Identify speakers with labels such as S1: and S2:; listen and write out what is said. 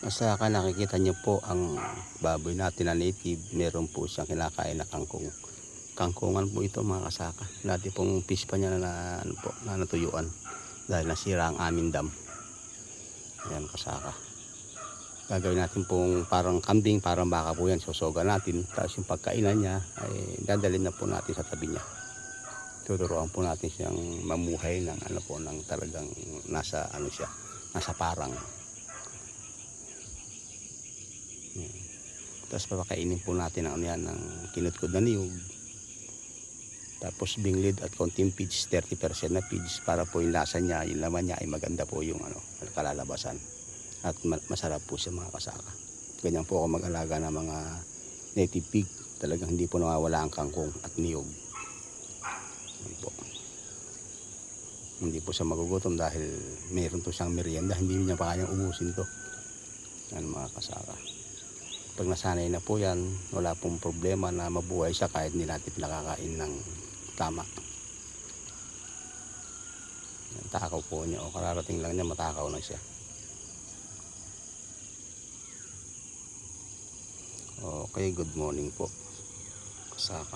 S1: Saka nakikita niyo po ang baboy natin na native, meron po siyang kinakain na kangkong. Kangkungan po ito mga kasaka. Dati pong fish pa niya na natuyuan dahil nasira ang aming dam. Ayan kasaka. Gagawin natin pong parang kambing, parang baka po yan. Susoga natin. Tapos yung pagkainan niya ay dadalhin na po natin sa tabi niya. Tuturuan po natin siyang mamuhay ng ng talagang nasa nasa parang. Tapos papakainin po natin ang ng kinutkod na niyog. Tapos binglid at konting feeds, 30% na feeds para po yung lasa niya, yung laman niya ay maganda po yung kalalabasan. At masarap po siya mga kasaka. Ganyan po ako mag-alaga ng mga native pig. Talagang hindi po nawawala ang kangkong at niyog. Po. Hindi po siya magugutom dahil mayroon to siyang merienda. Hindi niya pa kayang ubusin to. Yan mga kasaka. Pag nasanay na po yan, wala pong problema na mabuhay siya kahit hindi natin pinakakain ng tama. Yan, takaw po niya o kararating lang niya matakaw na siya. Okay, good morning po kasaka.